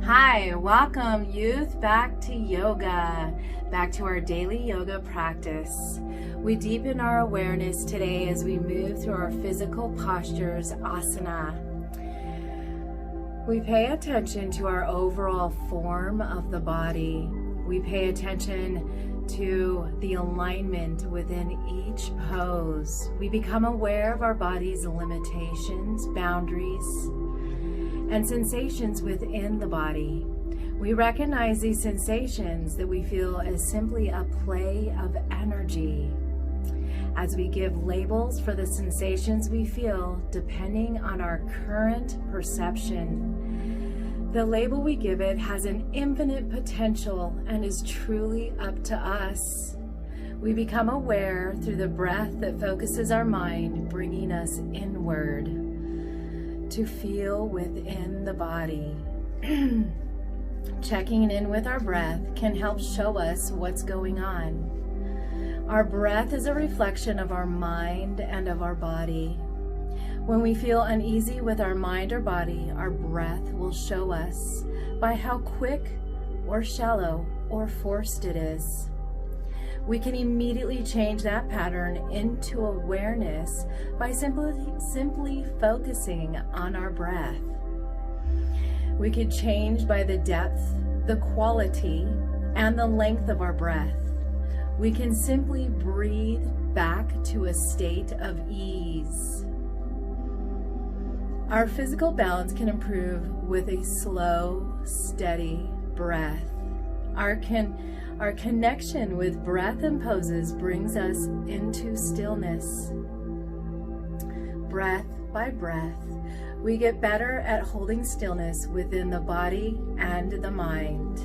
Hi, welcome youth back to yoga, back to our daily yoga practice. We deepen our awareness today as we move through our physical postures, asana. We pay attention to our overall form of the body. We pay attention to the alignment within each pose. We become aware of our body's limitations, boundaries, and sensations within the body. We recognize these sensations that we feel as simply a play of energy. As we give labels for the sensations we feel depending on our current perception, the label we give it has an infinite potential and is truly up to us. We become aware through the breath that focuses our mind, bringing us inward to feel within the body. Checking in with our breath can help show us what's going on. Our breath is a reflection of our mind and of our body. When we feel uneasy with our mind or body, our breath will show us by how quick or shallow or forced it is. We can immediately change that pattern into awareness by simply focusing on our breath. We could change by the depth, the quality, and the length of our breath. We can simply breathe back to a state of ease. Our physical balance can improve with a slow, steady breath. Our connection with breath and poses brings us into stillness. Breath by breath, we get better at holding stillness within the body and the mind.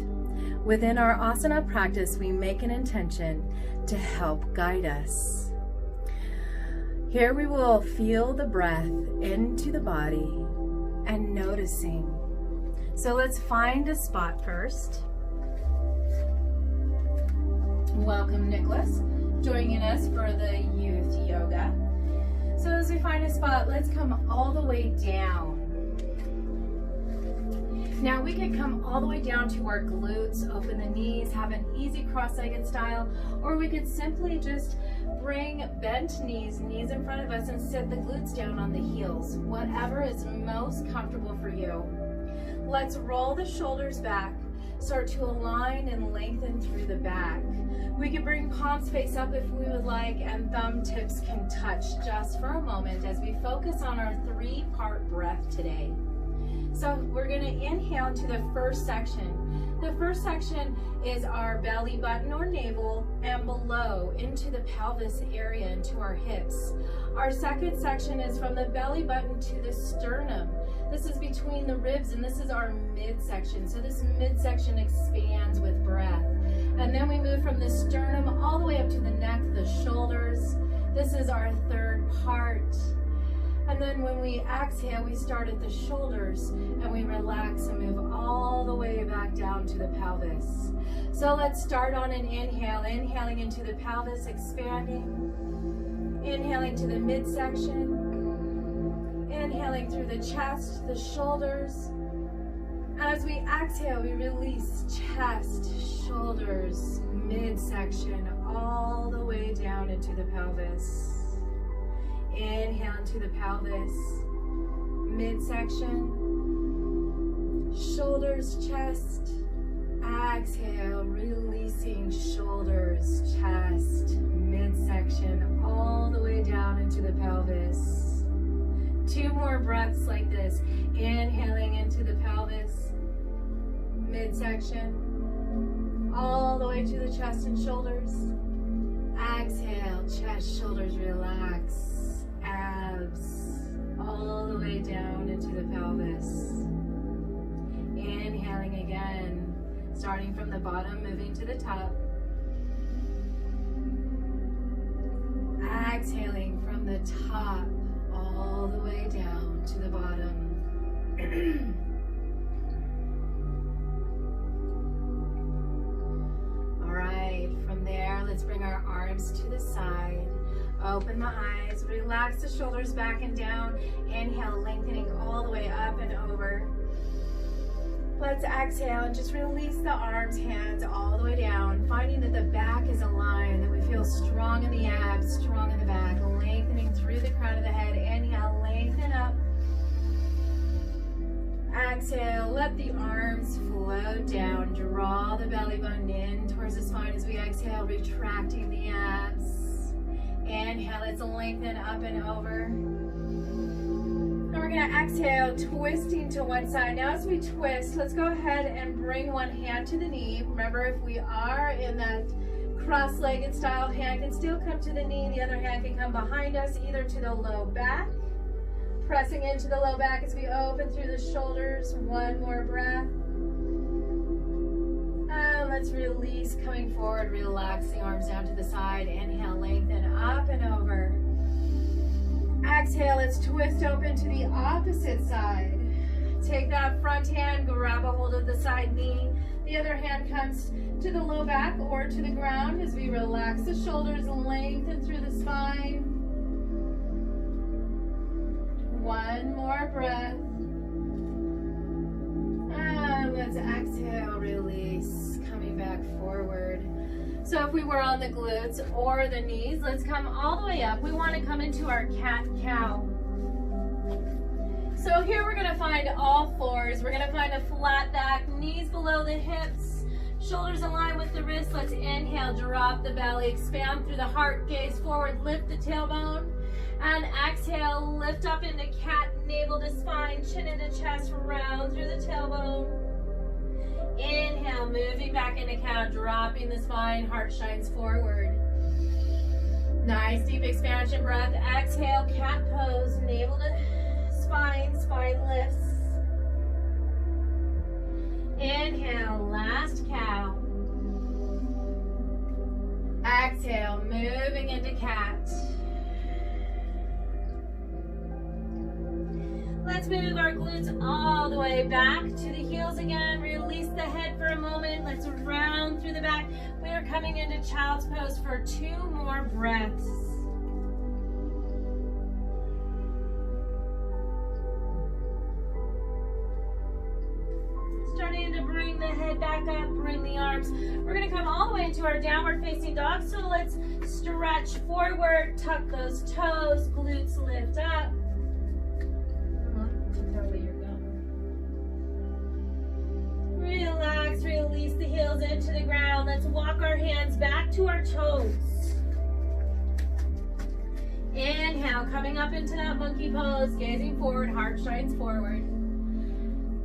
Within our asana practice, we make an intention to help guide us. Here we will feel the breath into the body and noticing. So let's find a spot first. Welcome, Nicholas, joining us for the youth yoga. So as we find a spot, let's come all the way down. Now we could come all the way down to our glutes, open the knees, have an easy cross-legged style, or we could simply just bring bent knees in front of us and sit the glutes down on the heels, whatever is most comfortable for you. Let's roll the shoulders back, start to align and lengthen through the back. We can bring palms face up if we would like, and thumb tips can touch just for a moment as we focus on our three-part breath today. So we're going to inhale into the first section. The first section is our belly button or navel and below into the pelvis area, into our hips. Our second section is from the belly button to the sternum. This is between the ribs, and this is our midsection. So this midsection expands with breath. And then we move from the sternum all the way up to the neck, the shoulders. This is our third part. And then when we exhale, we start at the shoulders and we relax and move all the way back down to the pelvis. So let's start on an inhale, inhaling into the pelvis, expanding. Inhaling to the midsection. Inhaling through the chest, the shoulders. As we exhale, we release chest, shoulders, midsection, all the way down into the pelvis. Inhale into the pelvis, midsection, shoulders, chest. Exhale, releasing shoulders, chest, midsection, all the way down into the pelvis. Two more breaths like this. Inhaling into the pelvis, midsection, all the way to the chest and shoulders. Exhale, chest, shoulders, relax. Abs, all the way down into the pelvis. Inhaling again, starting from the bottom, moving to the top. Exhaling from the top, all the way down to the bottom. All right, from there, let's bring our arms to the side. Open the eyes, relax the shoulders back and down. Inhale, lengthening all the way up and over. Let's exhale and just release the arms, hands all the way down, finding that the back is aligned, that we feel strong in the abs, strong in the back, lengthening through the crown of the head. Inhale, lengthen up. Exhale, let the arms flow down. Draw the belly button in towards the spine as we exhale, retracting the abs. Inhale, let's lengthen up and over. And we're going to exhale, twisting to one side. Now as we twist, let's go ahead and bring one hand to the knee. Remember, if we are in that cross-legged style, hand can still come to the knee. The other hand can come behind us, either to the low back. Pressing into the low back as we open through the shoulders. One more breath. And let's release, coming forward. Relax the arms down to the side. Inhale, lengthen up and over. Exhale, let's twist open to the opposite side. Take that front hand, grab a hold of the side knee. The other hand comes to the low back or to the ground as we relax the shoulders, lengthen through the spine. One more breath. And let's exhale, release, coming back forward. So if we were on the glutes or the knees, let's come all the way up. We want to come into our cat-cow. So here we're going to find all fours. We're going to find a flat back, knees below the hips, shoulders align with the wrists. Let's inhale, drop the belly, expand through the heart, gaze forward, lift the tailbone. And exhale, lift up into cat, navel to spine, chin into chest, round through the tailbone. Inhale, moving back into cow, dropping the spine, heart shines forward. Nice deep expansion breath. Exhale, cat pose, navel to spine, spine lifts. Inhale, last cow. Exhale, moving into cat. Let's move our glutes all the way back to the heels again. Release the head for a moment. Let's round through the back. We are coming into child's pose for 2 more breaths. Starting to bring the head back up, bring the arms. We're going to come all the way into our downward facing dog. So let's stretch forward, tuck those toes, glutes lift up. Relax, release the heels into the ground. Let's walk our hands back to our toes. Inhale, coming up into that monkey pose, gazing forward, heart shines forward.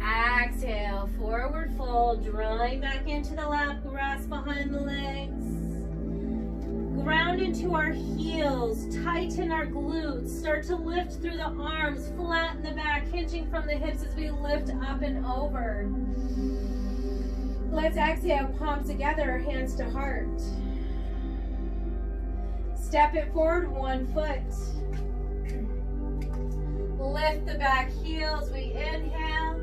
Exhale, forward fold, drawing back into the lap, grasp behind the legs. Ground into our heels, tighten our glutes, start to lift through the arms, flatten the back, hinging from the hips as we lift up and over. Let's exhale, palms together, hands to heart. Step it forward, 1 foot. Lift the back heels, we inhale.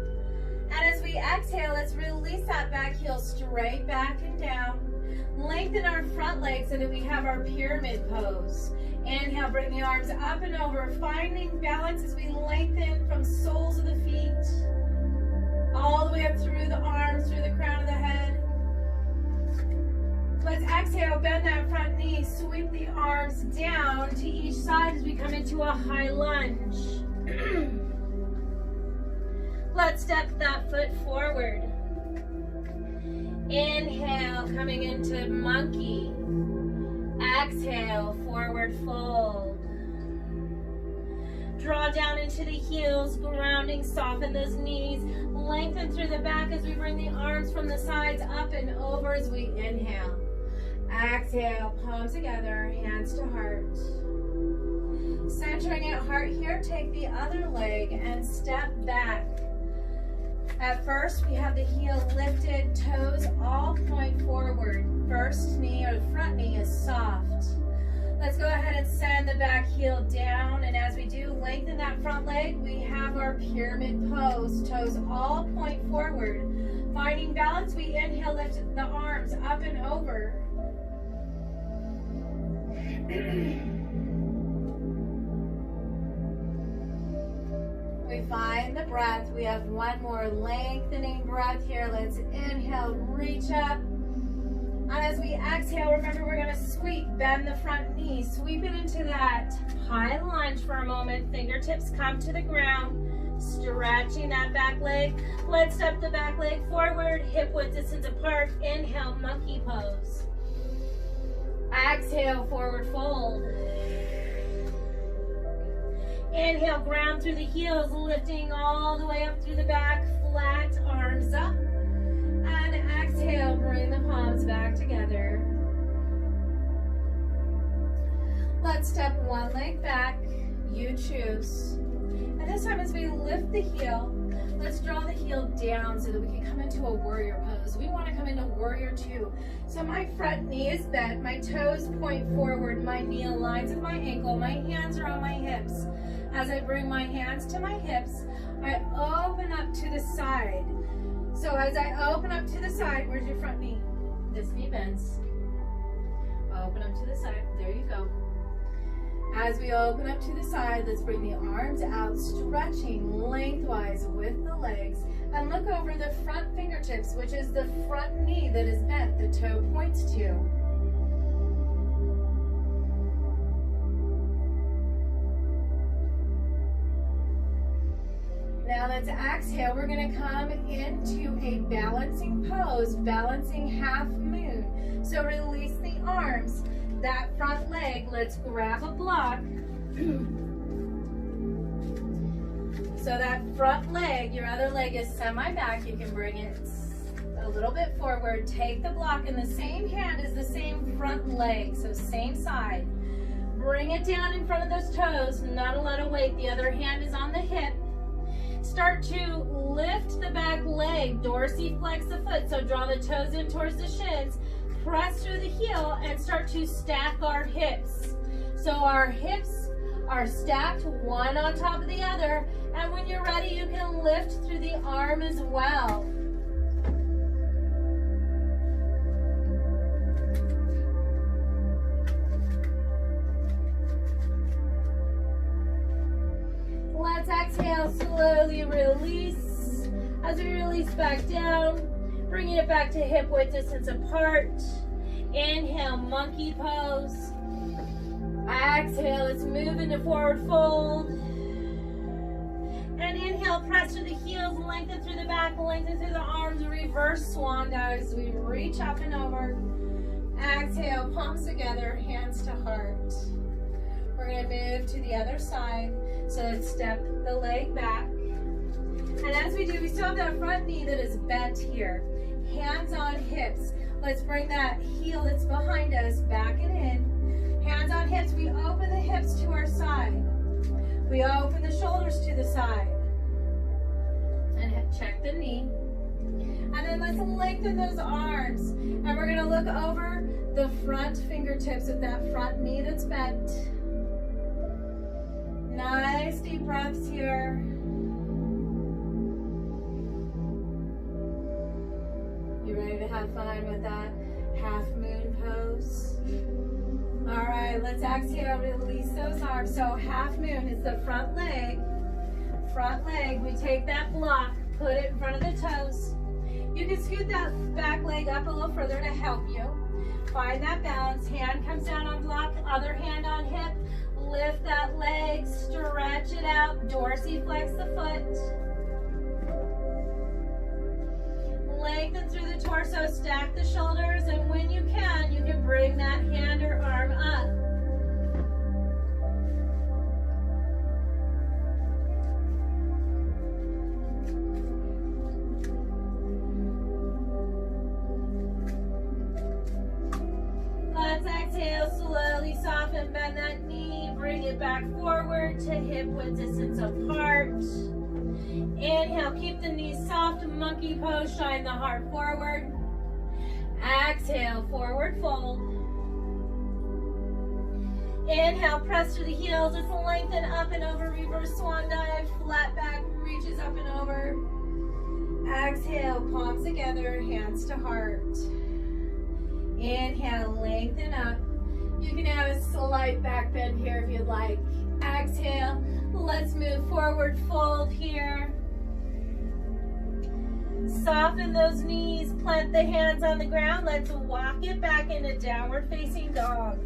And as we exhale, let's release that back heel straight back and down. Lengthen our front legs so that we have our pyramid pose. Inhale, bring the arms up and over, finding balance as we lengthen from soles of the feet, all the way up through the arms, through the crown of the head. Let's exhale, bend that front knee, sweep the arms down to each side as we come into a high lunge. Let's step that foot forward. Inhale, coming into monkey. Exhale, forward fold. Draw down into the heels, grounding, soften those knees. Lengthen through the back as we bring the arms from the sides up and over as we inhale. Exhale, palms together, hands to heart. Centering at heart here, take the other leg and step back. At first, we have the heel lifted, toes all point forward. First knee or the front knee is soft. Let's go ahead and send the back heel down, and as we do, lengthen that front leg. We have our pyramid pose. Toes all point forward. Finding balance, we inhale, lift the arms up and over. We find the breath. We have one more lengthening breath here. Let's inhale, reach up. And as we exhale, remember we're gonna sweep, bend the front knee, sweep it into that high lunge for a moment. Fingertips come to the ground, stretching that back leg. Let's step the back leg forward, hip width distance apart. Inhale, monkey pose. Exhale, forward fold. Inhale, ground through the heels, lifting all the way up through the back, flat arms up. And exhale, bring the palms back together. Let's step one leg back, you choose. And this time as we lift the heel, let's draw the heel down so that we can come into a warrior pose. We want to come into warrior two. So my front knee is bent, my toes point forward, my knee aligns with my ankle, my hands are on my hips. As I bring my hands to my hips, I open up to the side. So as I open up to the side, where's your front knee? This knee bends. Open up to the side, there you go. As we open up to the side, let's bring the arms out, stretching lengthwise with the legs. And look over the front fingertips, which is the front knee that is bent, the toe points to. Now let's exhale. We're going to come into a balancing pose, balancing half moon. So release the arms. That front leg, let's grab a block. So that front leg, your other leg is semi-back. You can bring it a little bit forward. Take the block in the same hand as the same front leg, so same side. Bring it down in front of those toes, not a lot of weight. The other hand is on the hip. Start to lift the back leg, dorsiflex the foot, so draw the toes in towards the shins, press through the heel, and start to stack our hips. So our hips are stacked one on top of the other, and when you're ready, you can lift through the arm as well. Let's exhale, slowly release. As we release back down, bringing it back to hip width distance apart. Inhale, monkey pose. Exhale, let's move into forward fold. And inhale, press through the heels, lengthen through the back, lengthen through the arms, reverse swan dive as we reach up and over. Exhale, palms together, hands to heart. We're going to move to the other side. So let's step the leg back. And as we do, we still have that front knee that is bent here. Hands on hips. Let's bring that heel that's behind us back and in. Hands on hips. We open the hips to our side. We open the shoulders to the side. And check the knee. And then let's lengthen those arms. And we're going to look over the front fingertips of that front knee that's bent. Nice deep breaths here. You ready to have fun with that half moon pose? All right, let's exhale, release those arms. So half moon is the front leg. Front leg, we take that block, put it in front of the toes. You can scoot that back leg up a little further to help you. Find that balance. Hand comes down on block, other hand on hip. Lift that leg, stretch it out, dorsiflex the foot. Lengthen through the torso, stack the shoulders, and when you can bring that hand or arm up. Let's exhale, slowly soften, bend that knee, bring it back forward to hip width distance apart. Inhale, keep the knees soft, monkey pose, shine the heart forward. Exhale, forward fold. Inhale, press through the heels, just lengthen up and over, reverse swan dive, flat back, reaches up and over. Exhale, palms together, hands to heart. Inhale, lengthen up. You can add a slight back bend here if you'd like. Exhale, Let's move forward fold here. Soften those knees, plant the hands on the ground. Let's walk it back into downward facing dog.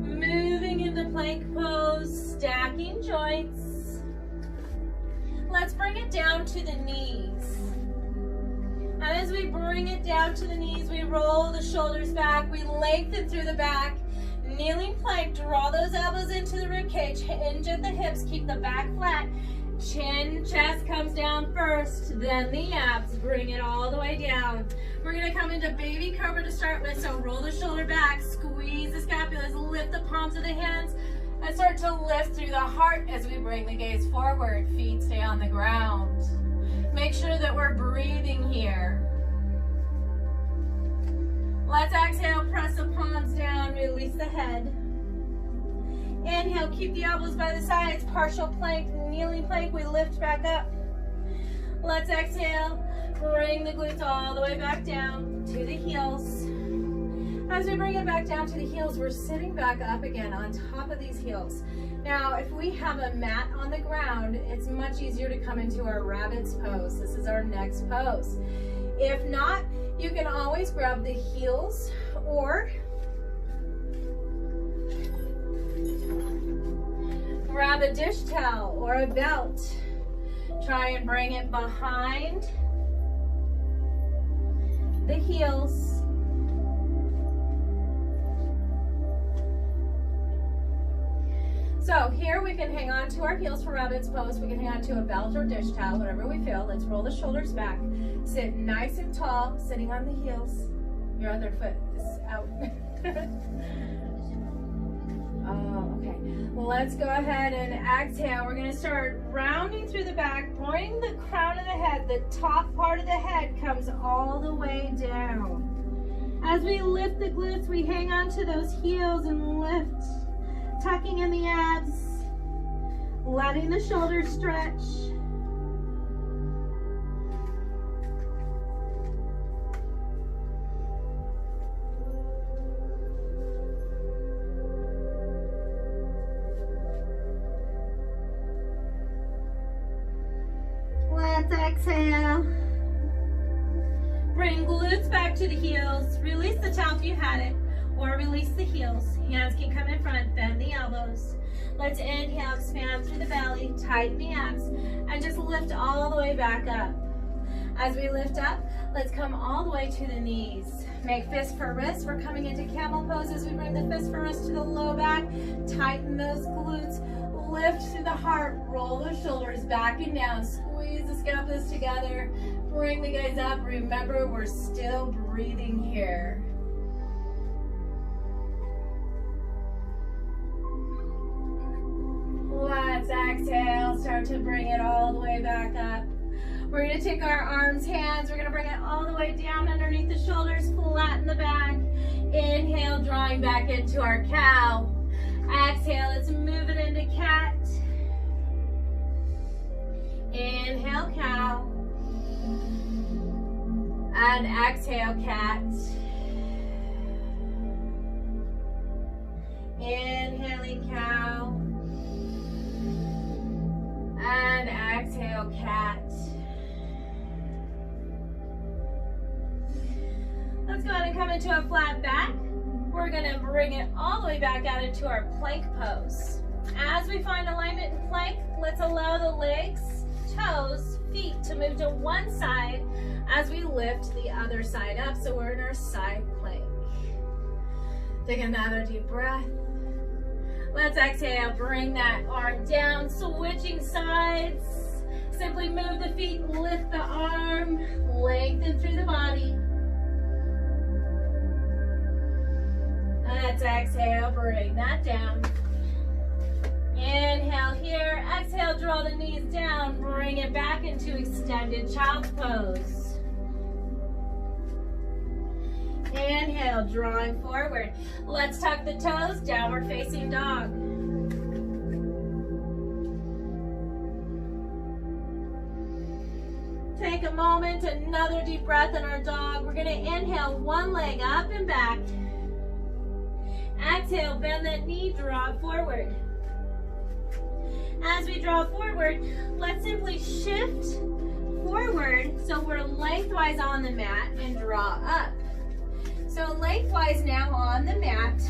Moving into plank pose, stacking joints. Let's bring it down to the knees. And as we bring it down to the knees, we roll the shoulders back, we lengthen through the back. Kneeling plank, draw those elbows into the rib cage, hinge at the hips, keep the back flat. Chin, chest comes down first, then the abs, bring it all the way down. We're gonna come into baby cobra to start with, so roll the shoulder back, squeeze the scapulas, lift the palms of the hands, and start to lift through the heart as we bring the gaze forward. Feet stay on the ground. Make sure that we're breathing here. Let's exhale, press the palms down, release the head. Inhale, keep the elbows by the sides, partial plank, kneeling plank, we lift back up. Let's exhale, bring the glutes all the way back down to the heels. As we bring it back down to the heels, we're sitting back up again on top of these heels. Now, if we have a mat on the ground, it's much easier to come into our rabbit's pose. This is our next pose. If not, you can always grab the heels or grab a dish towel or a belt. Try and bring it behind the heels. So here we can hang on to our heels for rabbit's pose. We can hang on to a belt or dish towel, whatever we feel. Let's roll the shoulders back. Sit nice and tall, sitting on the heels. Your other foot is out. Oh, okay. Well, let's go ahead and exhale. We're gonna start rounding through the back. Bring the crown of the head, the top part of the head comes all the way down. As we lift the glutes, we hang on to those heels and lift. Tucking in the abs, letting the shoulders stretch. Let's exhale. Bring glutes back to the heels. Release the towel if you had it, or release the heels. Hands can come in front, bend the elbows. Let's inhale, expand through the belly, tighten the abs, and just lift all the way back up. As we lift up, let's come all the way to the knees. Make fist for wrist. We're coming into camel pose as we bring the fist for wrist to the low back. Tighten those glutes, lift through the heart, roll the shoulders back and down, squeeze the scapulas together, bring the gaze up. Remember, we're still breathing here. Let's exhale, start to bring it all the way back up. We're gonna take our arms, hands, we're gonna bring it all the way down underneath the shoulders, flatten the back. Inhale, drawing back into our cow. Exhale, let's move it into cat. Inhale, cow. And exhale, cat. Inhaling, cow. And exhale, cat. Let's go ahead and come into a flat back. We're gonna bring it all the way back out into our plank pose. As we find alignment in plank, let's allow the legs, toes, feet to move to one side as we lift the other side up. So we're in our side plank. Take another deep breath. Let's exhale, bring that arm down, switching sides. Simply move the feet, lift the arm, lengthen through the body. Let's exhale, bring that down. Inhale here, exhale, draw the knees down, bring it back into extended child's pose. Inhale, drawing forward. Let's tuck the toes, downward facing dog. Take a moment, another deep breath in our dog. We're gonna inhale one leg up and back. Exhale, bend that knee, draw it forward. As we draw forward, let's simply shift forward so we're lengthwise on the mat and draw up. So lengthwise now on the mat,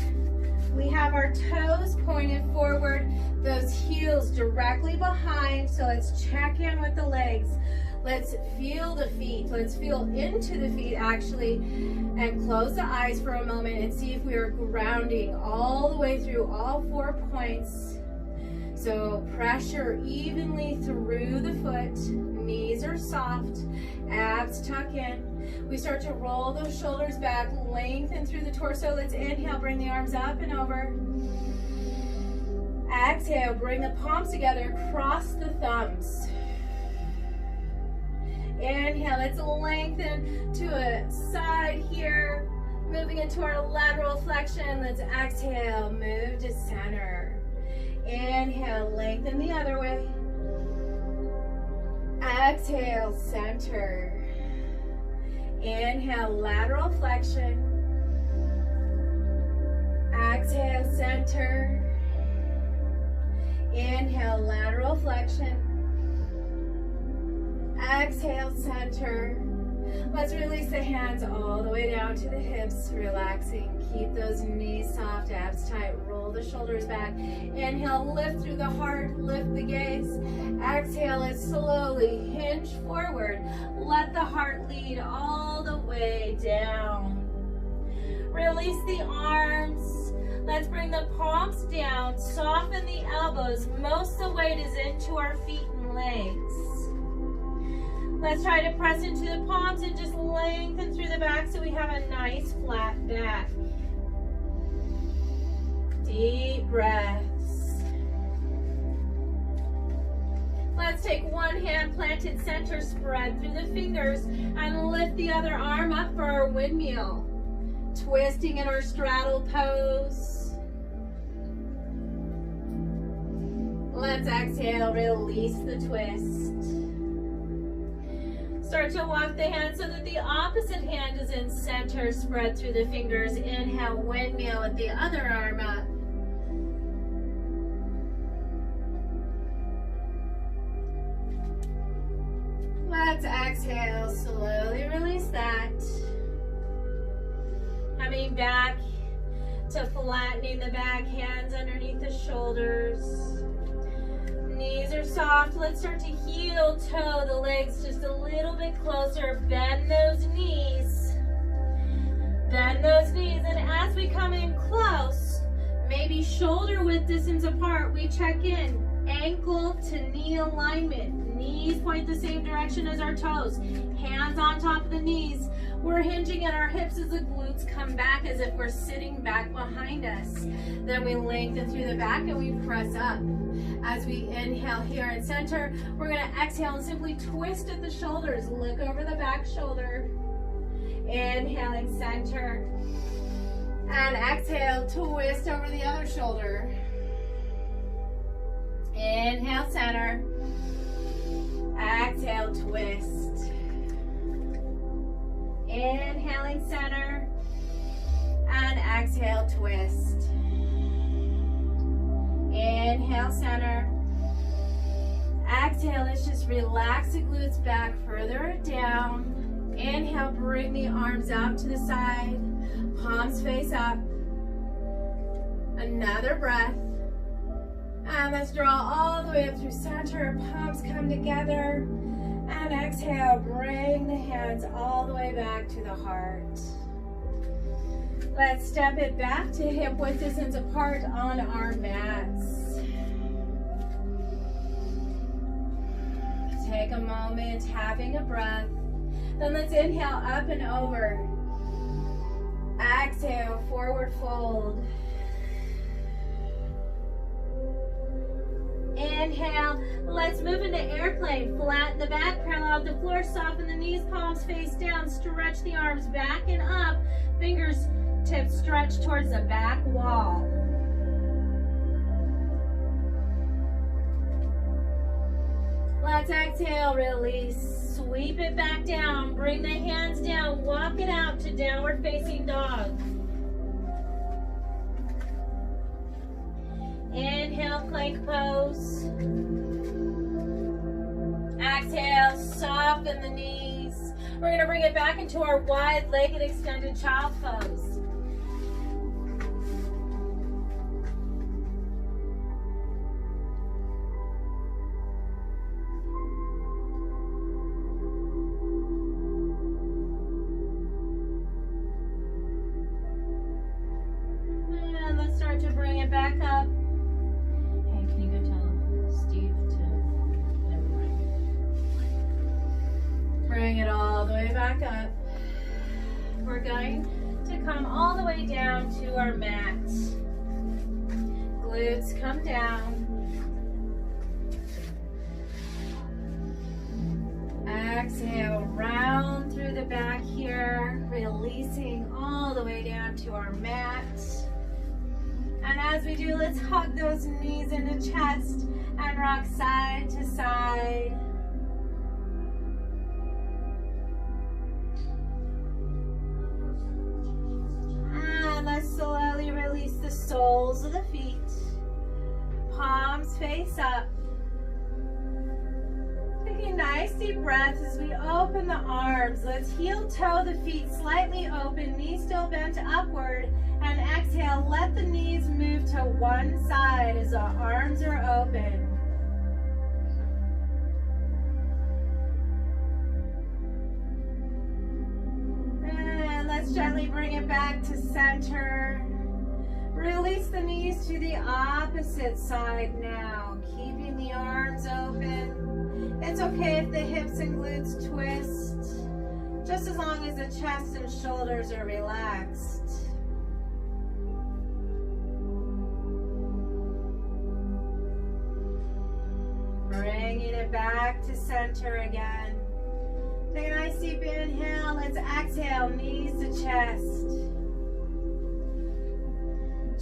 we have our toes pointed forward, those heels directly behind. So let's check in with the legs. Let's feel the feet. Let's feel into the feet actually, and close the eyes for a moment and see if we are grounding all the way through all 4 points. So pressure evenly through the foot, knees are soft, abs tuck in. We start to roll those shoulders back, lengthen through the torso. Let's inhale, bring the arms up and over. Exhale, bring the palms together, cross the thumbs. Inhale, let's lengthen to a side here, moving into our lateral flexion. Let's exhale, move to center. Inhale, lengthen the other way. Exhale, center. Inhale, lateral flexion. Exhale, center. Inhale, lateral flexion. Exhale, center. Let's release the hands all the way down to the hips, relaxing. Keep those knees soft, abs tight. Roll the shoulders back. Inhale, lift through the heart, lift the gaze. Exhale it slowly, hinge forward. Let the heart lead all the way down. Release the arms. Let's bring the palms down, soften the elbows. Most of the weight is into our feet and legs. Let's try to press into the palms and just lengthen through the back so we have a nice flat back. Deep breaths. Let's take one hand planted center, spread through the fingers, and lift the other arm up for our windmill. Twisting in our straddle pose. Let's exhale, release the twist. Start to walk the hand so that the opposite hand is in center, spread through the fingers. Inhale, windmill with the other arm up. Let's exhale, slowly release that. Coming back to flattening the back, hands underneath the shoulders. Knees are soft. Let's start to heel toe the legs just a little bit closer. Bend those knees. Bend those knees. And as we come in close, maybe shoulder width distance apart, we check in. Ankle to knee alignment. Knees point the same direction as our toes. Hands on top of the knees. We're hinging at our hips as the glutes come back as if we're sitting back behind us. Then we lengthen through the back and we press up. As we inhale here in center, we're going to exhale and simply twist at the shoulders. Look over the back shoulder. Inhaling center. And exhale, twist over the other shoulder. Inhale, center. Exhale, twist. Inhaling center. And exhale, twist. Inhale, center. Exhale, let's just relax the glutes back, further down. Inhale, bring the arms out to the side. Palms face up. Another breath. And let's draw all the way up through center. Palms come together. And exhale, bring the hands all the way back to the heart. Let's step it back to hip width distance apart on our mats. Take a moment, having a breath. Then let's inhale up and over. Exhale, forward fold. Inhale, let's move into airplane. Flatten the back, parallel the floor, soften the knees, palms face down, stretch the arms back and up, fingers tips stretch towards the back wall. Let's exhale, release, sweep it back down, bring the hands down, walk it out to downward facing dog. Inhale, plank pose. Exhale, soften the knees. We're going to bring it back into our wide-legged extended child pose. And let's start to bring it back up. Hey, can you go tell Steve to... Never mind. Bring it all the way back up. We're going to come all the way down to our mat. Glutes come down. Exhale, round through the back here, releasing all the way down to our mat. And as we do, let's hug those knees into chest and rock side to side. And let's slowly release the soles of the feet. Palms face up. Taking nice deep breaths as we open the arms. Let's heel toe the feet slightly open, knees still bent upward. And exhale, let the knees move to one side as the arms are open. And let's gently bring it back to center. Release the knees to the opposite side now, keeping the arms open. It's okay if the hips and glutes twist, just as long as the chest and shoulders are relaxed. Bringing it back to center again. Take a nice deep inhale. Let's exhale, knees to chest.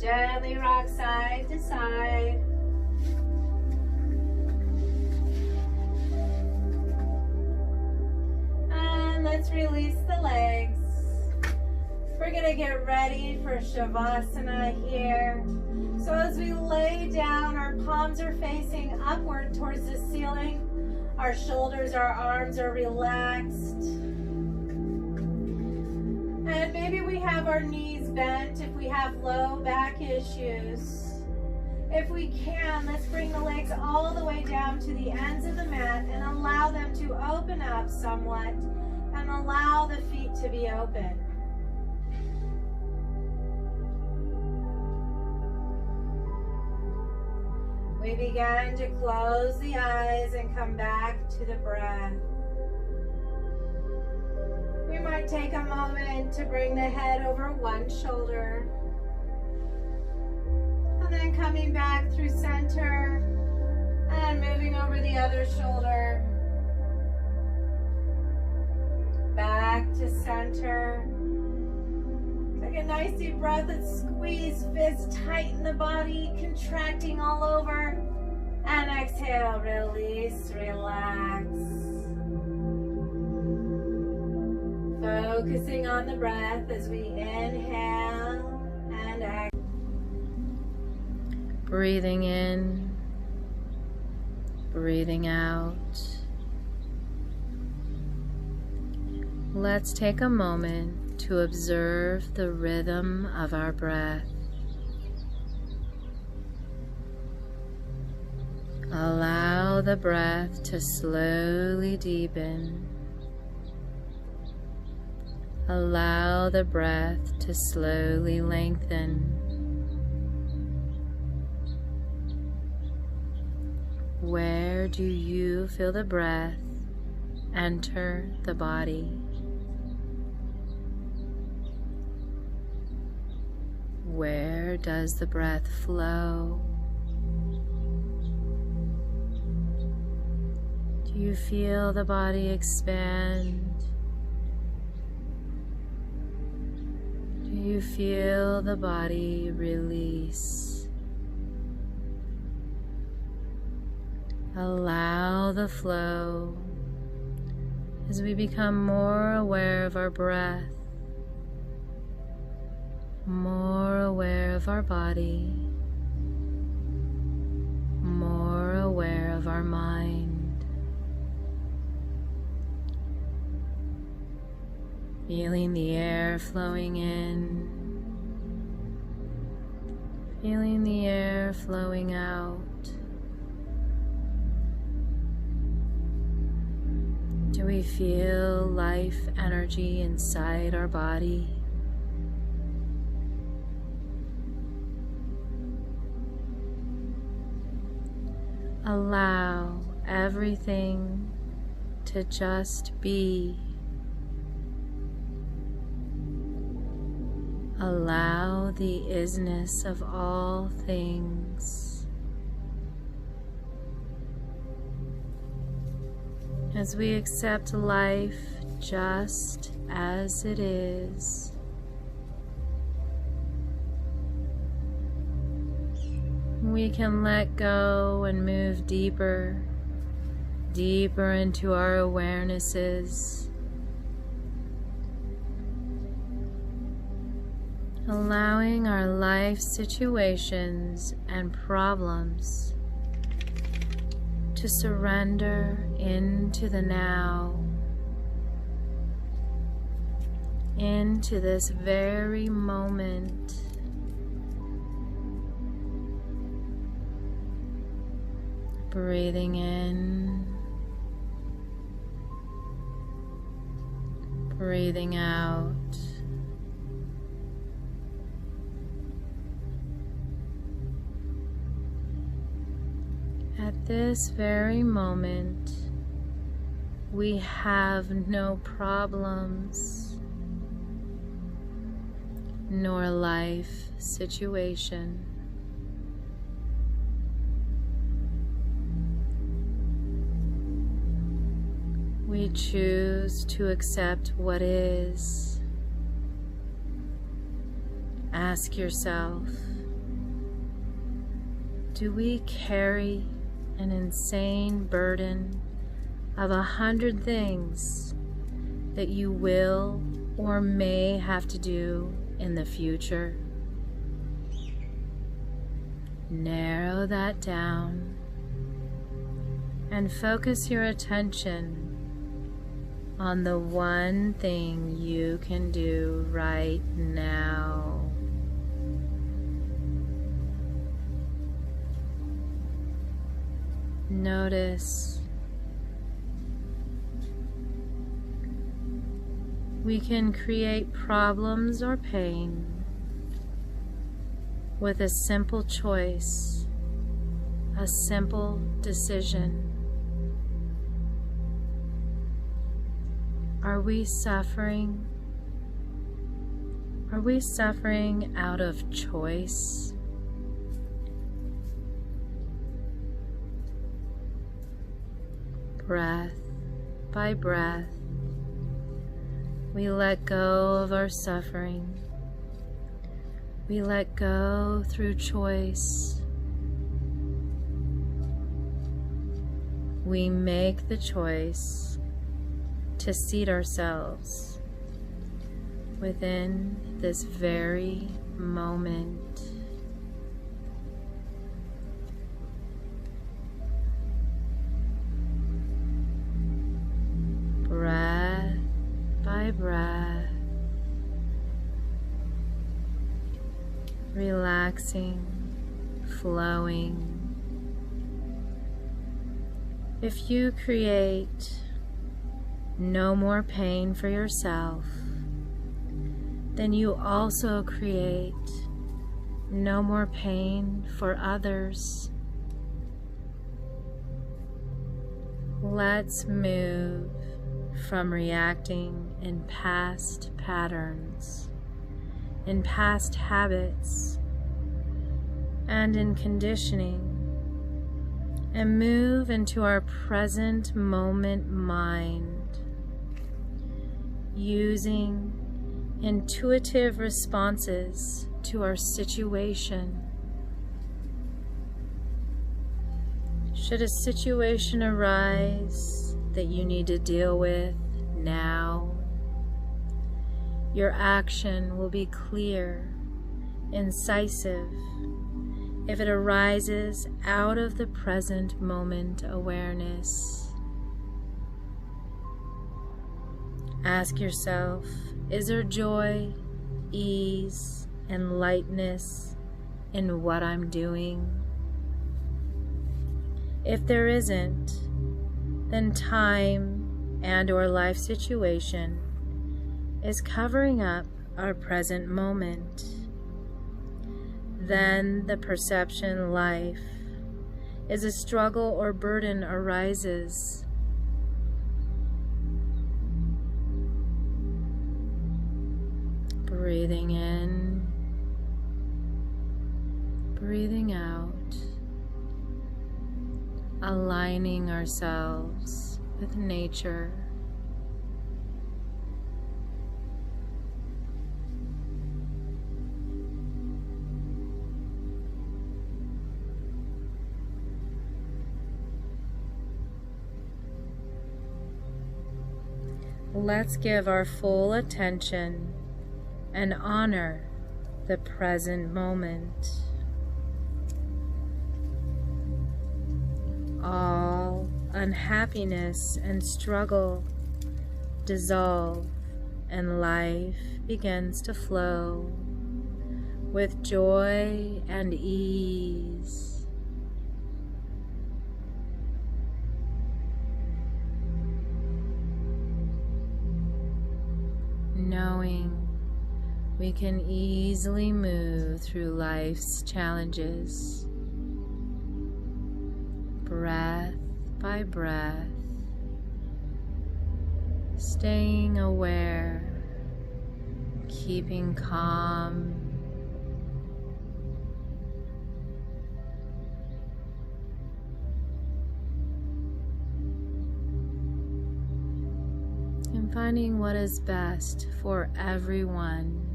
Gently rock side to side. And let's release the legs. We're gonna get ready for Shavasana here. So as we lay down, our palms are facing upward towards the ceiling. Our shoulders, our arms are relaxed. And maybe we have our knees bent if we have low back issues. If we can, let's bring the legs all the way down to the ends of the mat and allow them to open up somewhat and allow the feet to be open. We begin to close the eyes and come back to the breath. We might take a moment to bring the head over one shoulder. And then coming back through center and moving over the other shoulder. Back to center. Take a nice deep breath and squeeze fists tight in the body, contracting all over. And exhale, release, relax. Focusing on the breath as we inhale and exhale. Breathing in, breathing out. Let's take a moment to observe the rhythm of our breath. Allow the breath to slowly deepen. Allow the breath to slowly lengthen. Where do you feel the breath enter the body? Where does the breath flow? Do you feel the body expand? Do you feel the body release? Allow the flow as we become more aware of our breath, more aware of our body. Feeling the air flowing in, feeling the air flowing out. Do we feel life energy inside our body? Allow everything to just be. Allow the isness of all things. As we accept life just as it is, we can let go and move deeper, deeper into our awarenesses, allowing our life situations and problems to surrender into the now, into this very moment. Breathing in, breathing out. At this very moment, we have no problems, nor life situation. We choose to accept what is. Ask yourself, do we carry an insane burden of 100 things that you will or may have to do in the future? Narrow that down and focus your attention on the one thing you can do right now. Notice we can create problems or pain with a simple choice, a simple decision. Are we suffering? Are we suffering out of choice? Breath by breath, we let go of our suffering. We let go through choice. We make the choice to seat ourselves within this very moment. Breath by breath, relaxing, flowing. If you create no more pain for yourself, then you also create no more pain for others. Let's move from reacting in past patterns, in past habits, and in conditioning, and move into our present moment mind, using intuitive responses to our situation. Should a situation arise that you need to deal with now, your action will be clear, incisive, if it arises out of the present moment awareness. Ask yourself, Is there joy, ease, and lightness in what I'm doing? If there isn't, then time and/or life situation is covering up our present moment. Then the perception life is a struggle or burden arises. Breathing in, breathing out, aligning ourselves with nature. Let's give our full attention and honor the present moment. All unhappiness and struggle dissolve, and life begins to flow with joy and ease. Knowing we can easily move through life's challenges, breath by breath, staying aware, keeping calm, and finding what is best for everyone.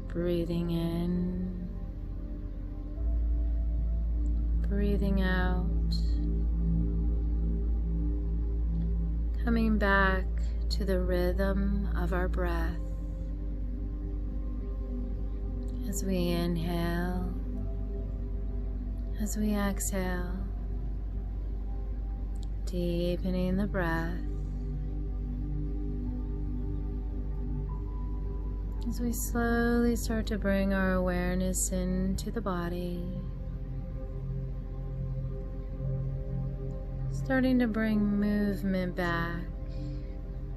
Breathing in, breathing out, coming back to the rhythm of our breath as we inhale, as we exhale, deepening the breath. As we slowly start to bring our awareness into the body, starting to bring movement back,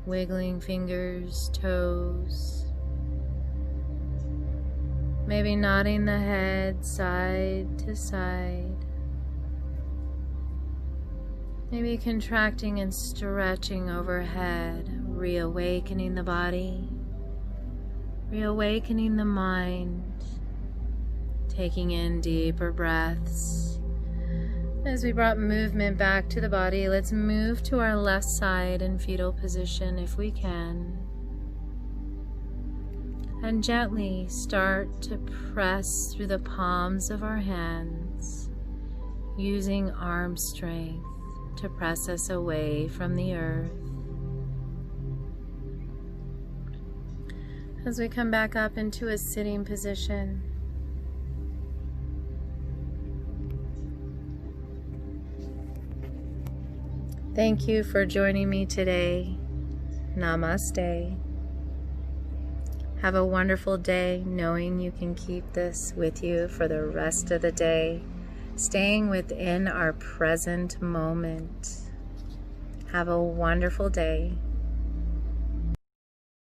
wiggling fingers, toes, maybe nodding the head side to side, maybe contracting and stretching overhead, reawakening the body, reawakening the mind, taking in deeper breaths. As we brought movement back to the body, let's move to our left side in fetal position if we can. And gently start to press through the palms of our hands, using arm strength to press us away from the earth. As we come back up into a sitting position, thank you for joining me today. Namaste. Have a wonderful day, knowing you can keep this with you for the rest of the day, staying within our present moment. Have a wonderful day.